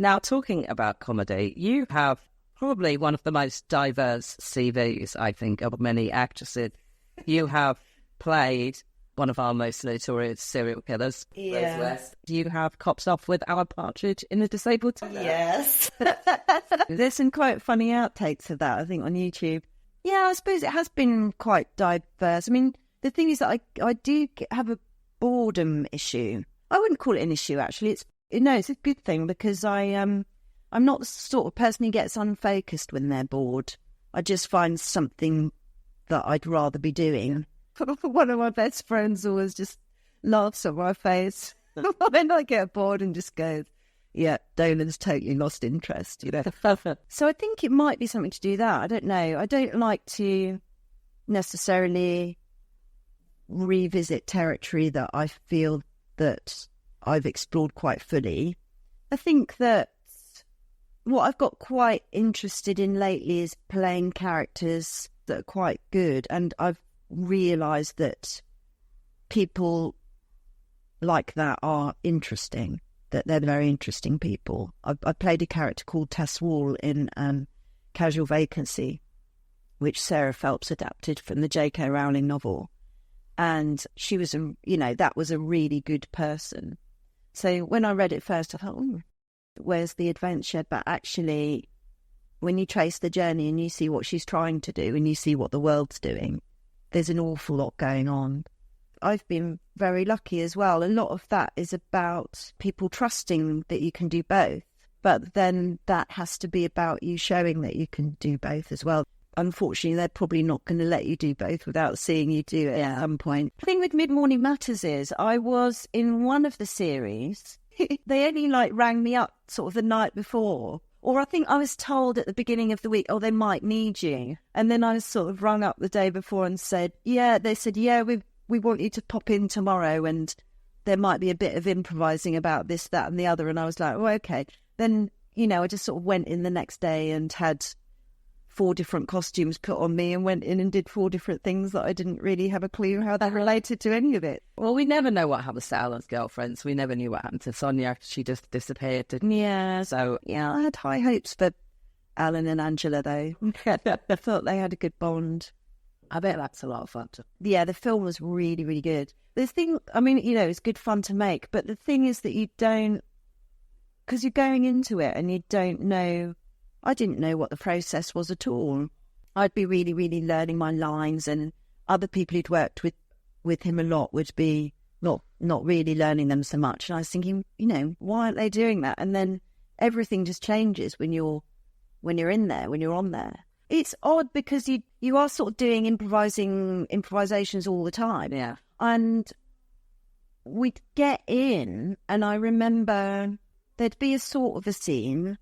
Now, talking about comedy, you have probably one of the most diverse CVs, I think, of many actresses. You have played one of our most notorious serial killers. Yeah. You have copped off with Alan Partridge in The Disabled Tower. Yes. There's some quite funny outtakes of that, I think, on YouTube. Yeah, I suppose it has been quite diverse. I mean, the thing is that I do have a boredom issue. I wouldn't call it an issue, actually. It's a good thing, because I'm not the sort of person who gets unfocused when they're bored. I just find something that I'd rather be doing. One of my best friends always just laughs at my face when I get bored and just goes, yeah, Dolan's totally lost interest, you know. So I think it might be something to do that. I don't know. I don't like to necessarily revisit territory that I feel that I've explored quite fully. I think that what I've got quite interested in lately is playing characters that are quite good, and I've realised that people like that are interesting, that they're very interesting people. I played a character called Tess Wall in Casual Vacancy, which Sarah Phelps adapted from the J.K. Rowling novel, and she was that was a really good person. So when I read it first, I thought, where's the adventure? But actually, when you trace the journey and you see what she's trying to do and you see what the world's doing, there's an awful lot going on. I've been very lucky as well. A lot of that is about people trusting that you can do both. But then that has to be about you showing that you can do both as well. Unfortunately, they're probably not going to let you do both without seeing you do it at some point. The thing with Mid Morning Matters is I was in one of the series. They only rang me up sort of the night before. Or I think I was told at the beginning of the week, they might need you. And then I was sort of rung up the day before and said, we want you to pop in tomorrow and there might be a bit of improvising about this, that and the other. And I was like, okay. Then, I just sort of went in the next day and had 4 different costumes put on me and went in and did 4 different things that I didn't really have a clue how that related to any of it. Well, we never know what happened to Alan's girlfriends. We never knew what happened to Sonia. She just disappeared, didn't she? Yeah. So, I had high hopes for Alan and Angela, though. I thought they had a good bond. I bet that's a lot of fun. Yeah, the film was really, really good. The thing, it's good fun to make, but the thing is that you don't, because you're going into it and you don't know. I didn't know what the process was at all. I'd be really, really learning my lines, and other people who'd worked with him a lot would be not really learning them so much. And I was thinking, why aren't they doing that? And then everything just changes when you're in there, when you're on there. It's odd because you are sort of doing improvisations all the time. Yeah. And we'd get in, and I remember there'd be a sort of a scene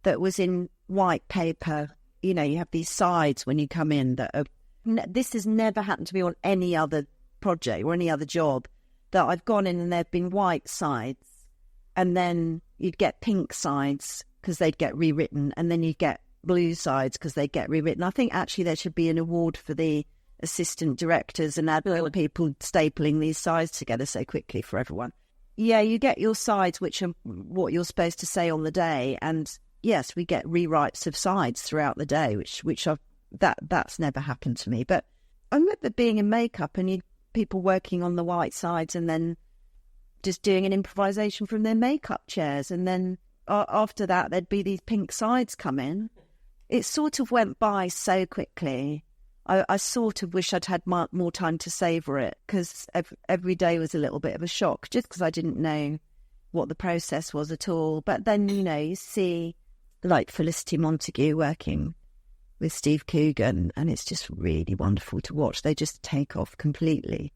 that was in white paper. You have these sides when you come in that are... This has never happened to me on any other project or any other job, that I've gone in and there've been white sides, and then you'd get pink sides because they'd get rewritten, and then you'd get blue sides because they'd get rewritten. I think actually there should be an award for the assistant directors and admin people stapling these sides together so quickly for everyone. Yeah, you get your sides, which are what you're supposed to say on the day, and yes, we get rewrites of sides throughout the day, that's never happened to me. But I remember being in makeup and people working on the white sides and then just doing an improvisation from their makeup chairs, and then after that there'd be these pink sides come in. It sort of went by so quickly. I sort of wish I'd had more time to savour it, because every day was a little bit of a shock, just because I didn't know what the process was at all. But then, you see like Felicity Montague working with Steve Coogan, and it's just really wonderful to watch. They just take off completely.